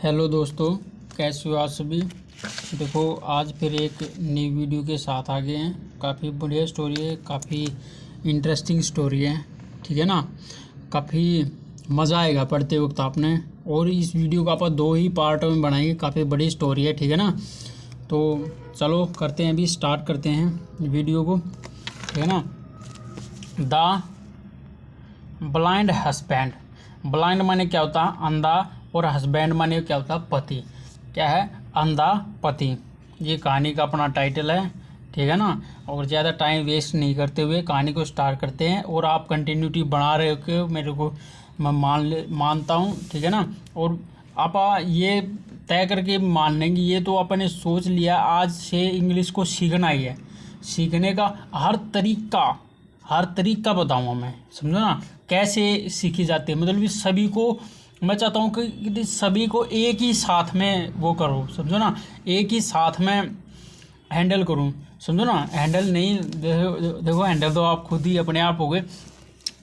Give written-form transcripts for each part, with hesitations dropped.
Hello दोस्तों, कैसे हो आप सभी। देखो, आज फिर एक नई वीडियो के साथ आ गए हैं। काफ़ी बढ़िया स्टोरी है, काफ़ी इंटरेस्टिंग स्टोरी है, ठीक है ना। काफ़ी मज़ा आएगा पढ़ते वक्त आपने। और इस वीडियो को आप दो ही पार्ट में बनाएंगे, काफ़ी बड़ी स्टोरी है, ठीक है ना। तो चलो करते हैं, अभी स्टार्ट करते हैं वीडियो को, ठीक है ना। The blind husband. ब्लाइंड माने क्या होता है? अंधा। और हस्बैंड माने क्या होता है? पति। क्या है? अंधा पति। ये कहानी का अपना टाइटल है, ठीक है ना। और ज़्यादा टाइम वेस्ट नहीं करते हुए कहानी को स्टार्ट करते हैं। और आप कंटिन्यूटी बना रहे हो, मेरे को मैं मानता हूँ, ठीक है ना। और आप ये तय करके मान लेंगे, ये तो आपने सोच लिया आज से इंग्लिश को सीखना ही है। सीखने का हर तरीका बताऊंगा मैं, समझो ना, कैसे सीखी जाती है। मतलब कि सभी को मैं चाहता हूँ कि सभी को एक ही साथ में वो करो, समझो ना, एक ही साथ में हैंडल करूँ, समझो ना। हैंडल नहीं, देखो हैंडल तो आप खुद ही अपने आप हो गए।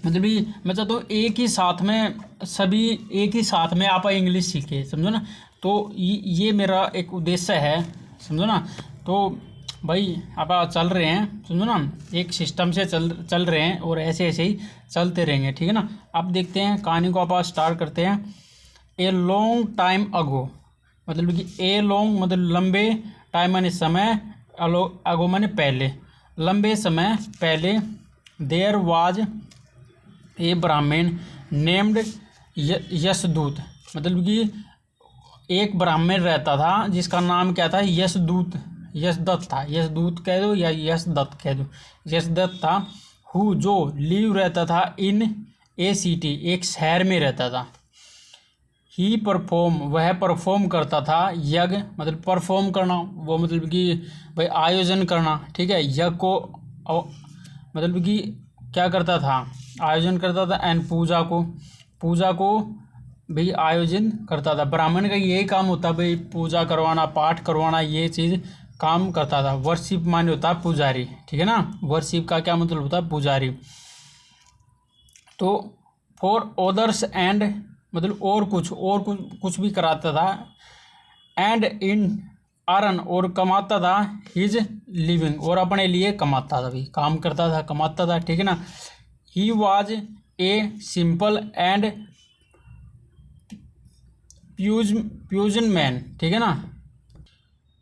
मतलब कि मैं चाहता हूँ एक ही साथ में सभी एक ही साथ में आप इंग्लिश सीखे, समझो ना। तो ये मेरा एक उद्देश्य है, समझो ना। तो भाई आप चल रहे हैं, समझो ना, एक सिस्टम से चल रहे हैं और ऐसे ऐसे ही चलते रहेंगे, ठीक है ना। अब देखते हैं कहानी को, आप स्टार्ट करते हैं। ए लॉन्ग टाइम अगो, मतलब कि ए लॉन्ग मतलब लंबे, टाइम माने समय, अगो माने पहले, लंबे समय पहले। देयर वाज ए ब्राह्मण नेम्ड यशदूत, मतलब कि एक ब्राह्मण रहता था जिसका नाम क्या था? यशदत्त था। यशदूत कह दो या यशदत्त कह दो, यशदत्त था। हु जो लीव रहता था इन ए सिटी, एक शहर में रहता था। ही परफॉर्म, वह परफॉर्म करता था। यज्ञ मतलब परफॉर्म करना, वो मतलब कि भाई आयोजन करना, ठीक है। यज्ञ को मतलब कि क्या करता था? आयोजन करता था। एंड पूजा को भाई आयोजन करता था। ब्राह्मण का यही काम होता है भाई, पूजा करवाना, पाठ करवाना, ये चीज़ काम करता था। वर्शिप माने होता है पुजारी, ठीक है ना। वर्शिप का क्या मतलब होता है? पुजारी। तो फॉर ओदर्स एंड मतलब और कुछ भी कराता था। एंड इन अर्न और कमाता था। हिज लिविंग और अपने लिए कमाता था, भाई काम करता था, कमाता था, ठीक है ना। He was a simple and fusion man, ठीक है ना,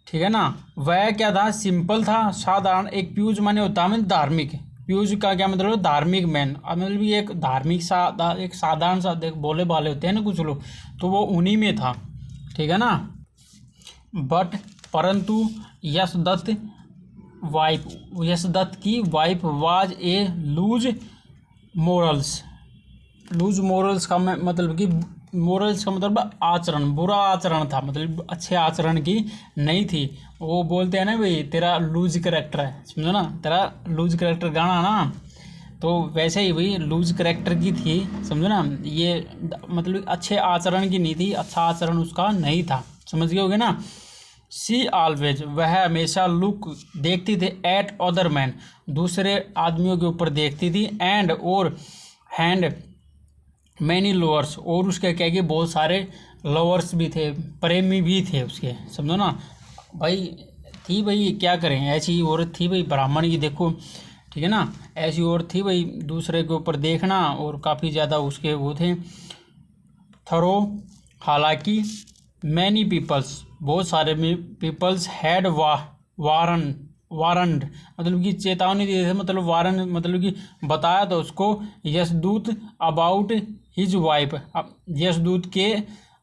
ठीक है ना। वह क्या था? सिंपल था, साधारण। एक प्यूज माने होता है धार्मिक। प्यूज का क्या मतलब? धार्मिक मैन, मतलब भी एक धार्मिक एक साधारण सा, देख बोले वाले होते हैं ना कुछ लोग, तो वो उन्हीं में था, ठीक है ना। बट परंतु यशदत्त की wife was a loose morals का मतलब कि मोरल्स का मतलब आचरण, बुरा आचरण था, मतलब अच्छे आचरण की नहीं थी। वो बोलते हैं ना भाई तेरा लूज करेक्टर है, समझो ना, तेरा लूज करेक्टर गाना ना, तो वैसे ही भाई लूज करेक्टर की थी, समझो ना। ये मतलब अच्छे आचरण की नहीं थी, अच्छा आचरण उसका नहीं था, समझ गए होगे ना। सी ऑलवेज, वह हमेशा लुक देखती थी एट अदर मैन, दूसरे आदमियों के ऊपर देखती थी। एंड और हैंड मैनी लवर्स, और उसके क्या कि बहुत सारे लवर्स भी थे, प्रेमी भी थे उसके, समझो ना भाई। थी भाई, क्या करें, ऐसी औरत थी भाई ब्राह्मण की, देखो, ठीक है ना। ऐसी औरत थी भाई, दूसरे के ऊपर देखना, और काफ़ी ज़्यादा उसके वो थे थरो। हालांकि मैनी पीपल्स, बहुत सारे पीपल्स हैड वारंट मतलब कि चेतावनी दी थी, मतलब वारंट मतलब कि बताया था उसको, यशदूत अबाउट हिज वाइफ। यशदूत के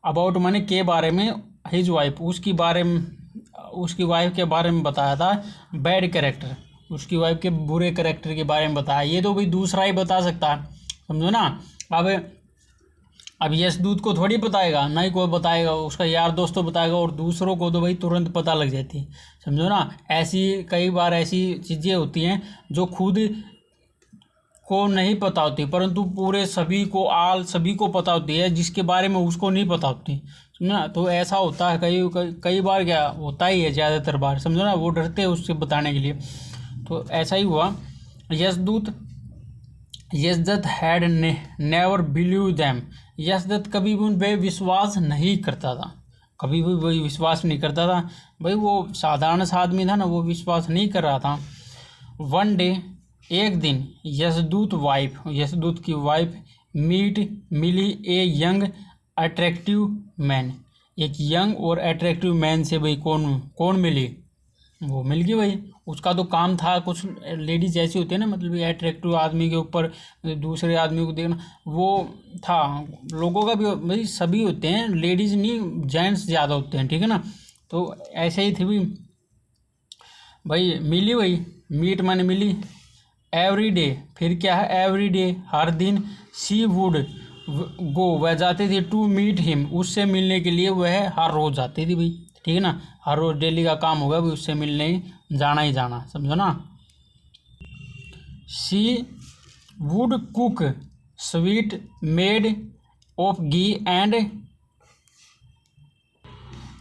अबाउट माने के बारे में, हिज वाइफ उसकी वाइफ के बारे में बताया था। बैड कैरेक्टर, उसकी वाइफ के बुरे कैरेक्टर के बारे में बताया। ये तो भाई दूसरा ही बता सकता है, समझो ना। अब यशदूत को थोड़ी बताएगा, ना ही कोई बताएगा, उसका यार दोस्त तो बताएगा, और दूसरों को तो भाई तुरंत पता लग जाती है, समझो ना। ऐसी कई बार ऐसी चीज़ें होती हैं जो खुद को नहीं पता होती, परंतु पूरे सभी को पता होती है, जिसके बारे में उसको नहीं पता होती, समझो ना। तो ऐसा होता है कई बार, क्या होता ही है ज़्यादातर बार, समझो ना। वो डरते हैं उससे बताने के लिए। तो ऐसा ही हुआ। यशदत्त हैड नेवर बिलीव दैम, यशदत्त कभी भी उन पे विश्वास नहीं करता था। कभी भी वही विश्वास नहीं करता था भाई, वो साधारण सा आदमी था ना, वो विश्वास नहीं कर रहा था। वन डे, एक दिन, यशदूत की वाइफ मिली ए यंग अट्रैक्टिव मैन, एक यंग और अट्रैक्टिव मैन से भाई कौन मिली, वो मिल गई भाई। उसका तो काम था, कुछ लेडीज ऐसी होती है ना, मतलब अट्रैक्टिव आदमी के ऊपर दूसरे आदमी को देखना, वो था। लोगों का भी भाई सभी होते हैं, लेडीज नहीं जेंट्स ज़्यादा होते हैं, ठीक है ना। तो ऐसे ही थी भाई मिली भाई, मीट माने मिली। एवरी डे, फिर क्या है, एवरी डे हर दिन, सी वुड गो, वह जाती थी टू मीट हिम, उससे मिलने के लिए वह हर रोज़ जाती थी भाई, ठीक है ना। हर रोज़ डेली का काम होगा भाई, उससे मिलने जाना ही जाना, समझो ना। She would cook sweet made of ghee and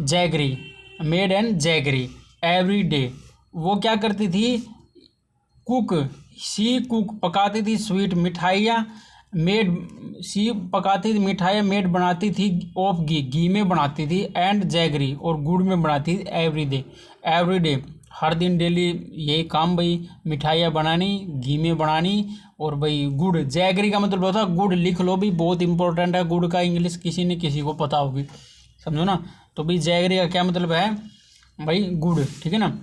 jaggery, made and jaggery every day. वो क्या करती थी, कुक, सी कुक पकाती थी, स्वीट मिठाइयाँ, मेड सी पकाती थी मिठाइयाँ, मेड बनाती थी ऑफ घी में बनाती थी, एंड जैगरी और गुड़ में बनाती थी, एवरी डे हर दिन डेली यही काम भाई, मिठाइयाँ बनानी, घी में बनानी, और भाई गुड़, जैगरी का मतलब होता है गुड़, लिख लो भी, बहुत इंपॉर्टेंट है गुड़ का, इंग्लिश किसी न किसी को पता होगी, समझो ना। तो भाई जैगरी का क्या मतलब है भाई, गुड़, ठीक है ना।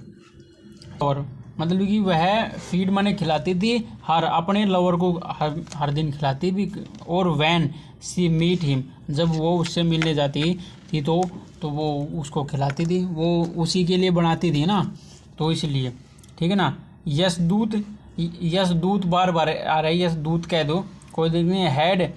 और मतलब कि वह फीड माने खिलाती थी, हर अपने लवर को हर दिन खिलाती भी। और वैन सी मीट हिम, जब वो उससे मिलने जाती थी तो वो उसको खिलाती थी, वो उसी के लिए बनाती थी ना, तो इसलिए, ठीक है ना। यशदूत बार बार आ रहा है, यशदूत कह दो, कोई दिक्कत नहीं है। हैड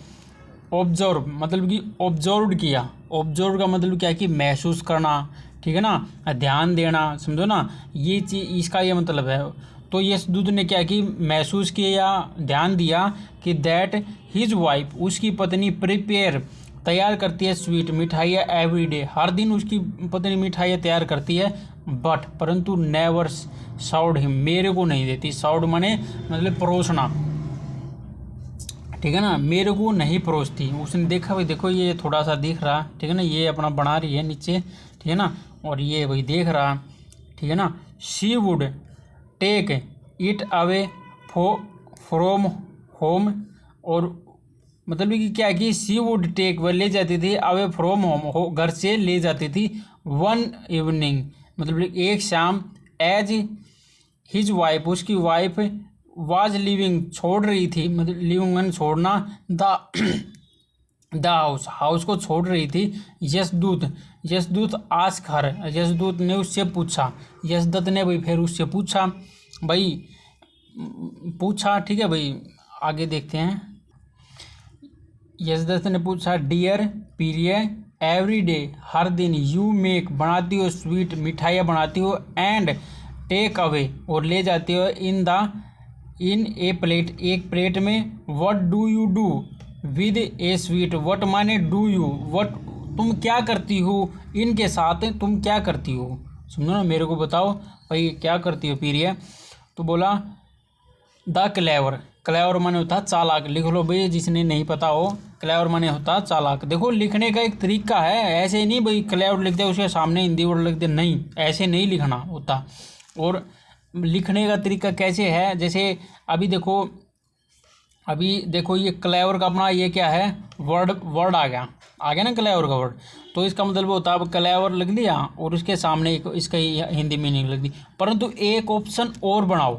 ऑब्जर्व, मतलब कि ऑब्जर्व किया, ऑब्जर्व का मतलब क्या है कि महसूस करना, ठीक है ना, ध्यान देना, समझो ना, ये चीज़ इसका ये मतलब है। तो यशदूत ने क्या कि महसूस किया या ध्यान दिया कि दैट हिज वाइफ, उसकी पत्नी प्रिपेयर तैयार करती है स्वीट मिठाइयाँ एवरी डे, हर दिन उसकी पत्नी मिठाइयाँ तैयार करती है, बट परंतु नेवर साउड हिम, मेरे को नहीं देती। साउड माने मतलब परोसना, ठीक है ना, मेरे को नहीं परोसती। उसने देखा भाई, देखो ये थोड़ा सा दिख रहा, ठीक है ना, ये अपना बना रही है नीचे, ठीक है ना, और ये वही देख रहा, ठीक है ना। She would take it away from home, और मतलब कि क्या कि सी वुड टेक, वह ले जाती थी, अवे फ्रॉम होम, घर से ले जाती थी, वन इवनिंग, मतलब एक शाम, एज हिज वाइफ, उसकी वाइफ वाज लिविंग, छोड़ रही थी, मतलब लिविंग मैंने छोड़ना, द हाउस को छोड़ रही थी। यशदूत आस्क हर, यशदूत ने उससे पूछा, यशदत्त ने भाई फिर उससे पूछा ठीक है भाई, आगे देखते हैं। यशदत्त ने पूछा, डियर प्रिय, एवरी डे, हर दिन, यू मेक, बनाती हो, स्वीट, मिठाइयाँ बनाती हो, एंड टेक अवे, और ले जाती हो, इन ए प्लेट, एक प्लेट में, what do you do with A sweet, what माने डू यू, व्हाट तुम क्या करती हो, इनके साथ तुम क्या करती हो, सुनो ना, मेरे को बताओ भाई क्या करती हो प्रिय। तो बोला द क्लेवर, क्लेवर माने होता है चालाक, लिख लो भाई जिसने नहीं पता हो, क्लेवर माने होता है चालाक। देखो लिखने का एक तरीका है, ऐसे नहीं भाई क्लेवर लिख दे उसके सामने हिंदी वर्ड लिख दे, नहीं ऐसे नहीं लिखना होता। और लिखने का तरीका कैसे है, जैसे अभी देखो ये क्लेवर का अपना ये क्या है, वर्ड आ गया ना क्लेवर का वर्ड, तो इसका मतलब होता है अब क्लेवर लिख दिया और उसके सामने इसका हिंदी मीनिंग लिख दी। परंतु एक ऑप्शन और बनाओ,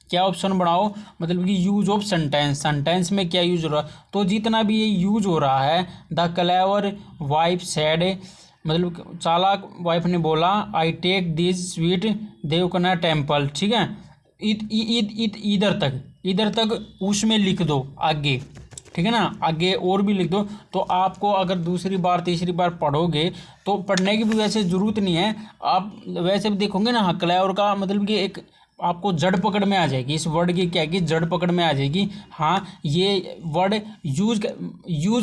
क्या ऑप्शन बनाओ, मतलब कि यूज ऑफ सेंटेंस में क्या यूज हो रहा है, तो जितना भी ये यूज हो रहा है, द क्लेवर वाइफ सेड, मतलब चालाक वाइफ ने बोला, I take this sweet Devkanya temple, ठीक है, इधर तक उसमें लिख दो आगे, ठीक है ना, आगे और भी लिख दो। तो आपको अगर दूसरी बार तीसरी बार पढ़ोगे तो पढ़ने की भी वैसे ज़रूरत नहीं है, आप वैसे भी देखोगे ना, हाँ क्लेवर का मतलब कि एक आपको जड़ पकड़ में आ जाएगी, इस वर्ड की क्या की जड़ पकड़ में आ जाएगी, हाँ ये वर्ड यूज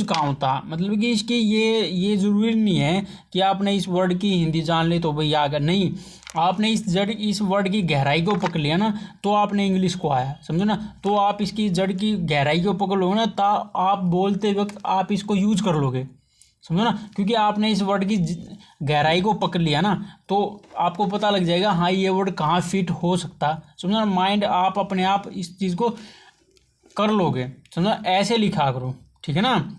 कहाँ होता, मतलब कि इसकी ये ज़रूरी नहीं है कि आपने इस वर्ड की हिंदी जान ली तो भाई आ गया, नहीं, आपने इस वर्ड की गहराई को पकड़ लिया ना तो आपने इंग्लिश को आया, समझो ना। तो आप इसकी जड़ की गहराई को पकड़ लोगे ना, तो आप बोलते वक्त आप इसको यूज कर लोगे, समझो ना, क्योंकि आपने इस वर्ड की गहराई को पकड़ लिया ना तो आपको पता लग जाएगा हाँ ये वर्ड कहाँ फिट हो सकता। समझो ना, माइंड आप अपने आप इस चीज़ को कर लोगे। समझो ऐसे लिखा करो, ठीक है ना।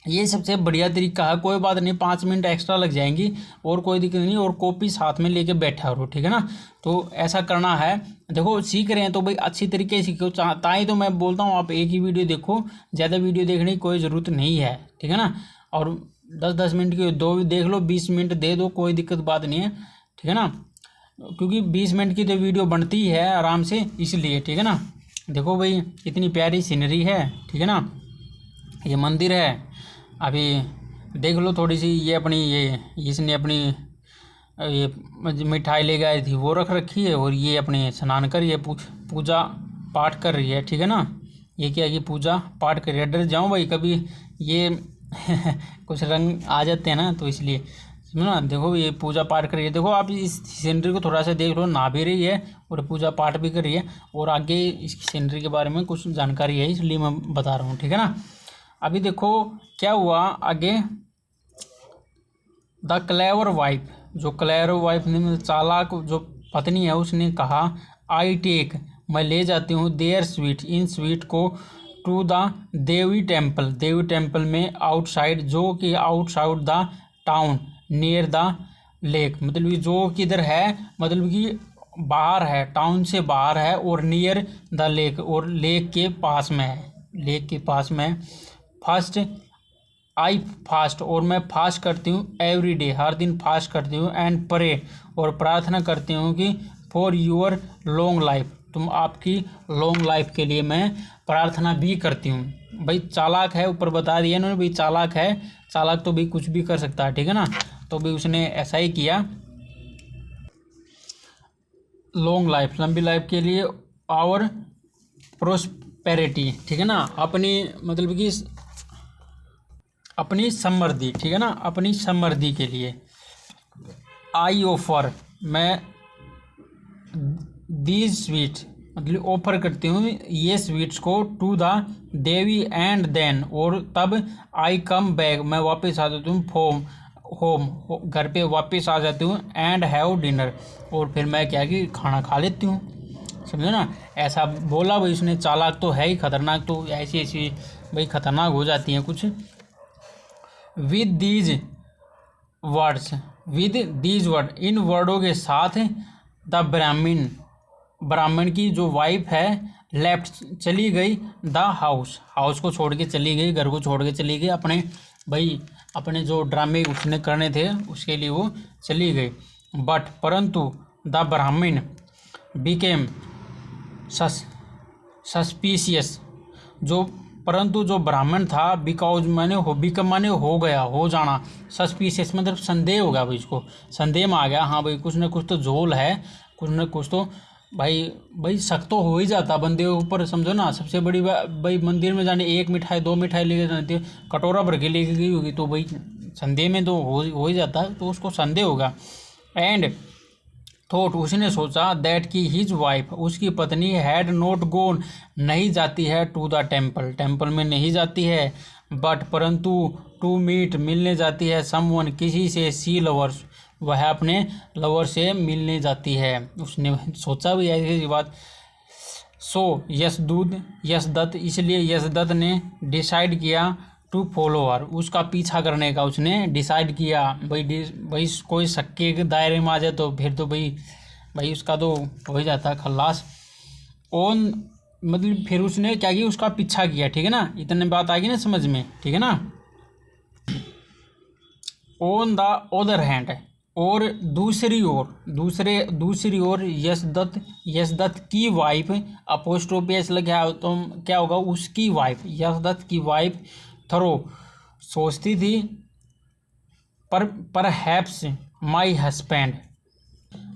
ये सबसे बढ़िया तरीका है। कोई बात नहीं, 5 मिनट एक्स्ट्रा लग जाएंगी और कोई दिक्कत नहीं, और कॉपी साथ में लेके बैठा करो, ठीक है ना। तो ऐसा करना है। देखो सीख रहे हैं तो भाई अच्छी तरीके से सीखो, ताई तो मैं बोलता हूँ आप एक ही वीडियो देखो, ज़्यादा वीडियो देखने की कोई ज़रूरत नहीं है, ठीक है ना। और 10-10 मिनट की दो देख लो, 20 मिनट दे दो, कोई दिक्कत बात नहीं है, ठीक है ना। क्योंकि 20 मिनट की तो वीडियो बनती है आराम से, इसलिए, ठीक है ना। देखो भाई इतनी प्यारी सीनरी है, ठीक है ना। ये मंदिर है, अभी देख लो थोड़ी सी। ये अपनी ये इसने अपनी ये मिठाई ले गई थी वो रख रखी है, और ये अपने स्नान कर ये पूजा पाठ कर रही है, ठीक है ना। ये क्या है कि पूजा पाठ कर रही है। डर जाऊँ भाई कभी ये कुछ रंग आ जाते हैं ना, तो इसलिए समझो ना। देखो ये पूजा पाठ कर रही है, देखो आप इस सीनरी को थोड़ा सा देख लो, नहा भी रही है और पूजा पाठ भी कर रही है, और आगे इस सीनरी के बारे में कुछ जानकारी है इसलिए मैं बता रहा हूँ, ठीक है ना। अभी देखो क्या हुआ आगे। द क्लेवर वाइफ, जो क्लेवर वाइफ ने चालाक जो पत्नी है उसने कहा, आई टेक, मैं ले जाती हूँ, देयर स्वीट, इन स्वीट को, to the Devi temple, Devi temple में, आउटसाइड, जो कि outside the town, near the lake, मतलब कि जो किधर है, मतलब कि बाहर है, टाउन से बाहर है, और नियर द लेक, और लेक के पास में है, लेक के पास में। फर्स्ट आई फास्ट, और मैं फास्ट करती हूँ, एवरी डे, हर दिन फास्ट करती हूँ, एंड प्रे, और प्रार्थना करती हूँ कि फॉर योर लॉन्ग लाइफ, तुम आपकी लॉन्ग लाइफ के लिए मैं प्रार्थना भी करती हूँ। भाई चालाक है, ऊपर बता दिया इन्होंने, भाई चालाक है, चालाक तो भाई कुछ भी कर सकता है, ठीक है ना। तो भाई उसने ऐसा ही किया, लॉन्ग लाइफ, लंबी लाइफ के लिए, और प्रोस्पेरिटी, ठीक है ना, अपनी मतलब कि अपनी समृद्धि, ठीक है ना, अपनी समृद्धि के लिए। आई ऑफर, मैं दीज स्वीट, मतलब ऑफर करती हूँ ये स्वीट्स को, to the Devi, and then, और तब, आई कम बैक, मैं वापस आ जाती हूँ, होम, घर पे वापस आ जाती हूँ, एंड हैव डिनर, और फिर मैं क्या कि खाना खा लेती हूँ। समझो ना, ऐसा बोला भाई उसने। चालाक तो है ही, खतरनाक तो ऐसी ऐसी भाई खतरनाक हो जाती हैं कुछ। With these words, with these word, इन वर्डों के साथ, द ब्राह्मण, ब्राह्मण की जो वाइफ है, लेफ्ट, चली गई, द हाउस, हाउस को छोड़ के चली गई, घर को छोड़ के चली गई, अपने भाई अपने जो ड्रामे उसने करने थे उसके लिए वो चली गई। बट परंतु, द ब्राह्मण बिकेम सस्पिशियस, जो परंतु जो ब्राह्मण था, बिकॉज माने हो, बिकम माने हो गया, हो जाना, सस्पिशियस मतलब संदेह हो गया भाई, इसको संदेह में आ गया, हाँ भाई कुछ ना कुछ तो झोल है, कुछ ना कुछ तो भाई शक तो हो ही जाता बंदे के ऊपर। समझो ना, सबसे बड़ी बात भाई, मंदिर में जाने 1 मिठाई 2 मिठाई लेके जाती है, कटोरा भर के लेके गई होगी, तो भाई संदेह में तो हो ही जाता है, तो उसको संदेह होगा। एंड थॉट, उसने सोचा, दैट की हिज वाइफ, उसकी पत्नी, हैड नॉट गोन, नहीं जाती है, टू द टेम्पल, टेम्पल में नहीं जाती है, बट परंतु, टू मीट, मिलने जाती है, समवन, किसी से, सी लवर्स, वह अपने लवर से मिलने जाती है। उसने सोचा भी ऐसी बात। सो यशदत्त, इसलिए यशदत्त ने डिसाइड किया, टू फॉलो हर, उसका पीछा करने का उसने डिसाइड किया। भाई कोई शक के दायरे में आ जाए तो फिर तो भाई उसका तो हो ही जाता है खल्लास। ऑन मतलब फिर उसने क्या किया, उसका पीछा किया, ठीक है ना। इतने बात आ गई ना समझ में, ठीक है ना। ऑन द अदर हैंड, और दूसरी ओर यशदत्त की वाइफ, अपोस्ट्रोफी ऐसे लगा तो क्या होगा, उसकी वाइफ, यशदत्त की वाइफ, थरो, सोचती थी, परहैप्स माई हस्बैंड,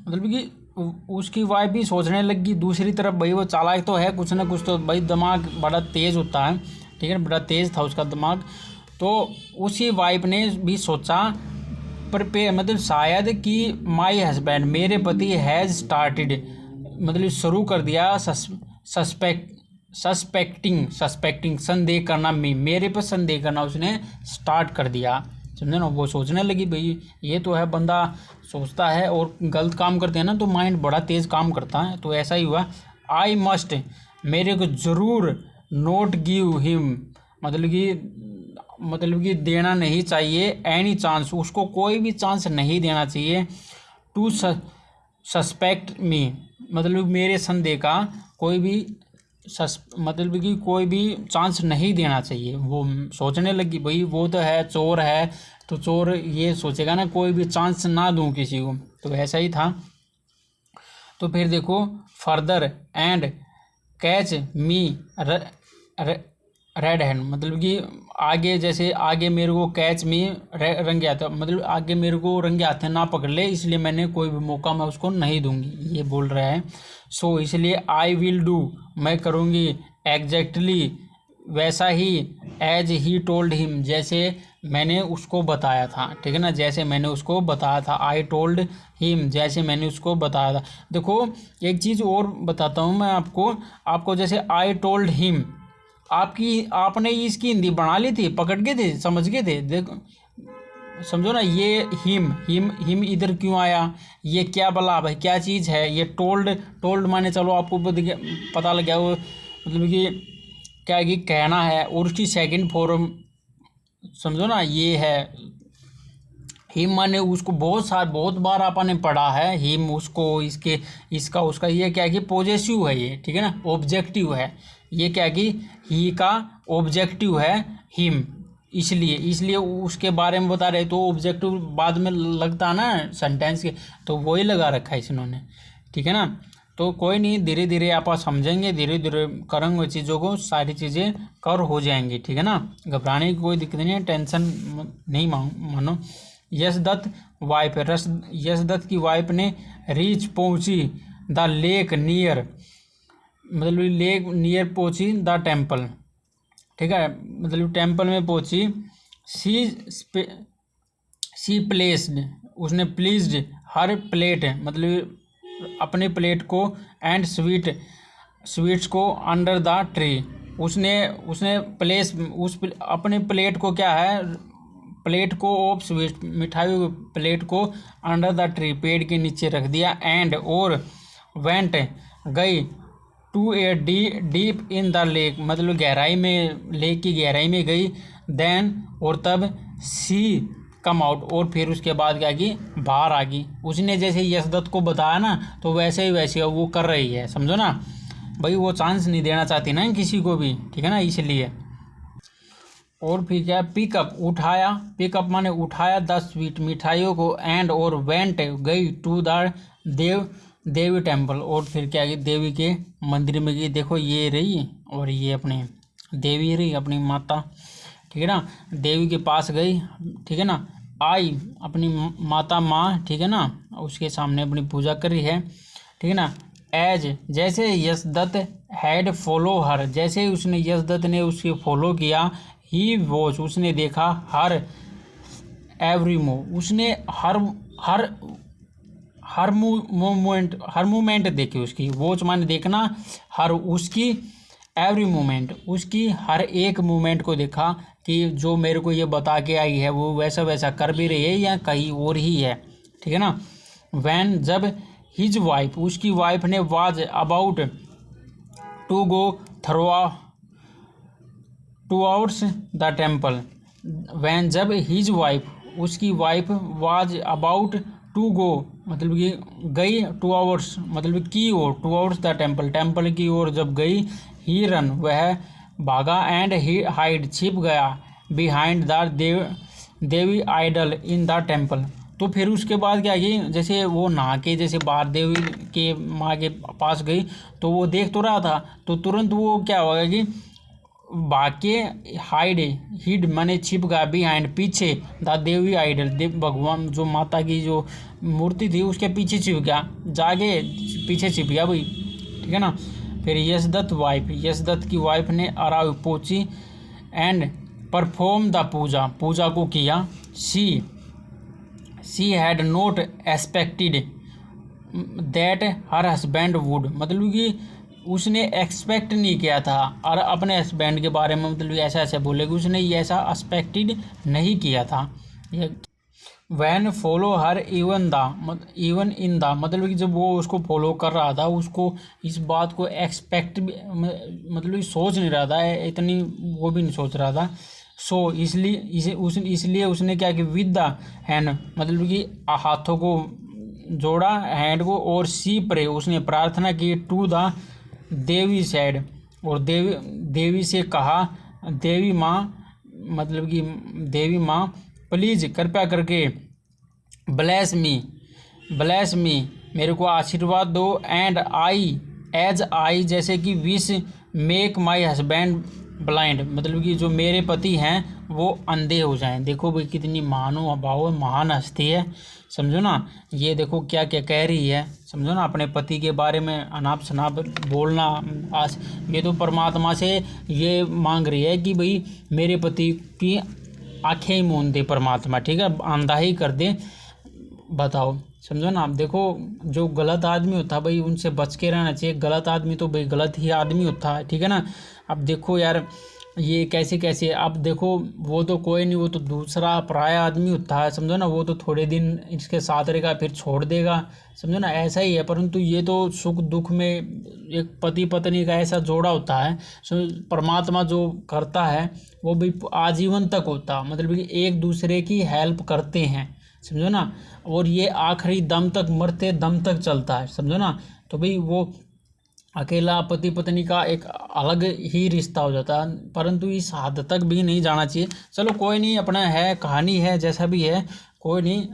मतलब कि उसकी वाइफ भी सोचने लगी दूसरी तरफ, भाई वो चालाक तो है, कुछ ना कुछ तो भाई, दिमाग बड़ा तेज़ होता है, ठीक है, बड़ा तेज़ था उसका दिमाग। तो उसकी वाइफ ने भी सोचा, मतलब शायद कि माई हस्बैंड, मेरे पति, हैज़ स्टार्टेड, मतलब शुरू कर दिया, सस्पेक्टिंग, संदेह करना, मेरे पर संदेह करना उसने स्टार्ट कर दिया, समझे ना। वो सोचने लगी भाई ये तो है, बंदा सोचता है और गलत काम करते हैं ना तो माइंड बड़ा तेज़ काम करता है। तो ऐसा ही हुआ। आई मस्ट, मेरे को ज़रूर नोट गिव हिम, मतलब कि देना नहीं चाहिए एनी चांस, उसको कोई भी चांस नहीं देना चाहिए। टू सस्पेक्ट मी, मतलब मेरे संदेह का कोई भी मतलब कि कोई भी चांस नहीं देना चाहिए। वो सोचने लगी भाई वो तो है, चोर है, तो चोर ये सोचेगा ना कोई भी चांस ना दूं किसी को, तो ऐसा ही था। तो फिर देखो further and catch me red hand, मतलब कि आगे, जैसे आगे मेरे को कैच मी रंगे हाथ, मतलब आगे मेरे को रंगे हाथ ना पकड़ ले, इसलिए मैंने कोई भी मौका मैं उसको नहीं दूंगी, ये बोल रहा है। सो इसलिए आई विल डू, मैं करूँगी एग्जैक्टली वैसा ही, एज ही टोल्ड हिम, जैसे मैंने उसको बताया था, ठीक है ना, जैसे मैंने उसको बताया था। आई टोल्ड हिम, जैसे मैंने उसको बताया था। देखो एक चीज़ और बताता हूँ मैं आपको जैसे आई टोल्ड हिम, आपने इसकी हिंदी बना ली थी, पकड़ गए थे, समझ गए थे। देखो समझो ना, ये हिम इधर क्यों आया, ये क्या बला भाई, क्या चीज़ है ये। टोल्ड माने चलो आपको पता लग गया, वो मतलब कि क्या है कि कहना है, और उसकी सेकंड फॉर्म समझो ना ये है हिम, माने उसको बहुत बार आपने पढ़ा है हिम, उसको इसका उसका, ये क्या है कि पॉजेसिव है ये, ठीक है ना, ऑब्जेक्टिव है। ये क्या है कि ही का ऑब्जेक्टिव है हिम, इसलिए उसके बारे में बता रहे, तो ऑब्जेक्टिव बाद में लगता है ना सेंटेंस के, तो वही लगा रखा है इन्होंने, ठीक है ना। तो कोई नहीं, धीरे धीरे आप समझेंगे, धीरे धीरे करेंगे चीज़ों को, सारी चीज़ें कर हो जाएंगी, ठीक है ना। घबराने की कोई दिक्कत नहीं है, टेंशन नहीं मानो। यश दत्त वाइफ, यश दत्त की वाइफ ने रीच पहुंची द लेक नियर, मतलब लेक नियर पहुंची द टेम्पल, ठीक है, मतलब टेम्पल में पहुंची। सी प्लेस्ड, उसने प्लीज्ड हर प्लेट, मतलब अपने प्लेट को, एंड स्वीट्स को अंडर द ट्री, उसने प्लेस अपने प्लेट को क्या है, प्लेट को ऑफ स्वीट, मिठाई प्लेट को अंडर द ट्री, पेड़ के नीचे रख दिया। एंड और वेंट गई to a deep in the lake, मतलब गहराई में, लेक की गहराई में गई। देन और तब सी कम आउट, और फिर उसके बाद क्या की बाहर आ गई। उसने जैसे यशदत्त को बताया ना, तो वैसे ही वो कर रही है, समझो ना भाई, वो चांस नहीं देना चाहती ना किसी को भी, ठीक है ना, इसलिए। और फिर क्या, पिकअप उठाया, पिकअप माने उठाया 10 स्वीट मिठाइयों को, एंड और वेंट गई टू द देवी टेम्पल, और फिर क्या गई देवी के मंदिर में गई। देखो ये रही, और ये अपनी देवी रही, अपनी माता, ठीक है ना, देवी के पास गई, ठीक है ना, आई अपनी माता माँ, ठीक है ना, उसके सामने अपनी पूजा कर रही है, ठीक है ना। एज जैसे यशदत्त हैड फॉलो हर, जैसे उसने यशदत्त ने उसके फॉलो किया। ही वॉच, उसने देखा। हर एवरी मूव, उसने हर मूवमेंट देखी उसकी। वॉच माने देखना, हर उसकी, एवरी मूवमेंट उसकी, हर एक मूवमेंट को देखा कि जो मेरे को ये बता के आई है वो वैसा वैसा कर भी रही है या कहीं और ही है, ठीक है ना। वैन जब हिज वाइफ, उसकी वाइफ ने was about to go towards the temple. When जब हिज वाइफ, उसकी wife was about to go, मतलब कि गई, टूवर्ड्स मतलब की ओर, टूवर्ड्स द टेम्पल, टेम्पल की ओर जब गई। ही रन, वह भागा। एंड ही हाइड, छिप गया। Behind the Devi idol in the temple. तो फिर उसके बाद क्या की, जैसे वो नहा के जैसे बाहर देवी के माँ के पास गई, तो वो देख तो रहा था, तो तुरंत वो क्या होगा कि बाके हिड माने छिप गया। बिहाइंड पीछे, द देवी आइडल, देव भगवान जो माता की जो मूर्ति थी उसके पीछे छिप गया, जाके पीछे छिप गया भाई, ठीक है ना। फिर यशदत्त वाइफ, यशदत्त की वाइफ ने अराव पहुंची। एंड परफॉर्म द पूजा, पूजा को किया। She had not expected that her husband would, मतलब कि उसने एक्सपेक्ट नहीं किया था, और अपने हस्बैंड के बारे में मतलब ऐसा ऐसा बोलेगी, उसने ये ऐसा एक्सपेक्टेड नहीं किया था, ये when follow her even in the, मतलब कि जब वो उसको फॉलो कर रहा था, उसको इस बात को एक्सपेक्ट भी, मतलब सोच नहीं रहा था इतनी, वो भी नहीं सोच रहा था। सो इसलिए उसने क्या किया, विद द हैंड, मतलब कि हाथों को जोड़ा, हैंड को, और सी प्रे, उसने प्रार्थना की, टू द देवी साइड, और देवी से कहा, देवी माँ, मतलब कि देवी माँ प्लीज़ कृपया करके ब्लेस मी, मेरे को आशीर्वाद दो, एंड आई जैसे कि wish make my husband blind, मतलब कि जो मेरे पति हैं वो अंधे हो जाएं। देखो भाई कितनी महानुभाव, महान हस्ती है, समझो ना। ये देखो क्या क्या कह रही है, समझो ना, अपने पति के बारे में अनाप शनाप बोलना। आज ये तो परमात्मा से ये मांग रही है कि भाई मेरे पति की आंखें ही मूंद दे परमात्मा, ठीक है, अंधा ही कर दे। बताओ, समझो ना। आप देखो, जो गलत आदमी होता है भाई उनसे बच के रहना चाहिए। गलत आदमी तो भाई गलत ही आदमी होता है, ठीक है ना। अब देखो यार, ये कैसे, अब देखो, वो तो कोई नहीं, वो तो दूसरा पराया आदमी होता है, समझो ना। वो तो थोड़े दिन इसके साथ रहेगा फिर छोड़ देगा, समझो ना, ऐसा ही है। परंतु ये तो सुख दुख में एक पति पत्नी का ऐसा जोड़ा होता है। सो परमात्मा जो करता है वो भी आजीवन तक होता है, मतलब कि एक दूसरे की हेल्प करते हैं, समझो ना। और ये आखिरी दम तक, मरते दम तक चलता है, समझो ना। तो भाई वो अकेला पति पत्नी का एक अलग ही रिश्ता हो जाता है, परंतु इस हद तक भी नहीं जाना चाहिए। चलो कोई नहीं, अपना है, कहानी है, जैसा भी है, कोई नहीं।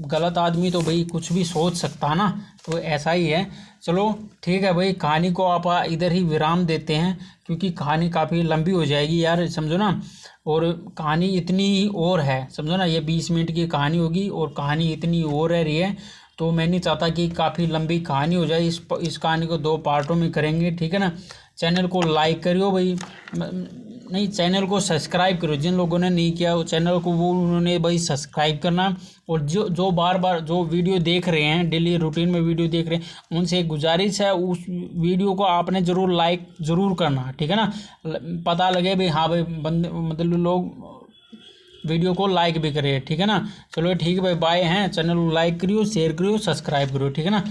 गलत आदमी तो भाई कुछ भी सोच सकता है ना, तो ऐसा ही है। चलो ठीक है भाई, कहानी को आप इधर ही विराम देते हैं, क्योंकि कहानी काफ़ी लंबी हो जाएगी यार, समझो ना। और कहानी इतनी और है, समझो ना, ये 20 मिनट की कहानी होगी और कहानी इतनी और रह रही है। तो मैं नहीं चाहता कि काफ़ी लंबी कहानी हो जाए। इस कहानी को 2 पार्टों में करेंगे, ठीक है ना। चैनल को लाइक करियो भाई, नहीं, चैनल को सब्सक्राइब करो। जिन लोगों ने नहीं किया वो चैनल को, वो उन्होंने भाई सब्सक्राइब करना। और जो बार जो वीडियो देख रहे हैं, डेली रूटीन में वीडियो देख रहे हैं, उनसे एक गुजारिश है, उस वीडियो को आपने ज़रूर लाइक ज़रूर करना, ठीक है ना। पता लगे भाई, हाँ भाई बंदे, मतलब लोग वीडियो को लाइक भी करें, ठीक है ना। चलो ठीक है भाई, बाय हैं। चैनल को लाइक करियो, शेयर करियो, सब्सक्राइब करियो, ठीक है ना।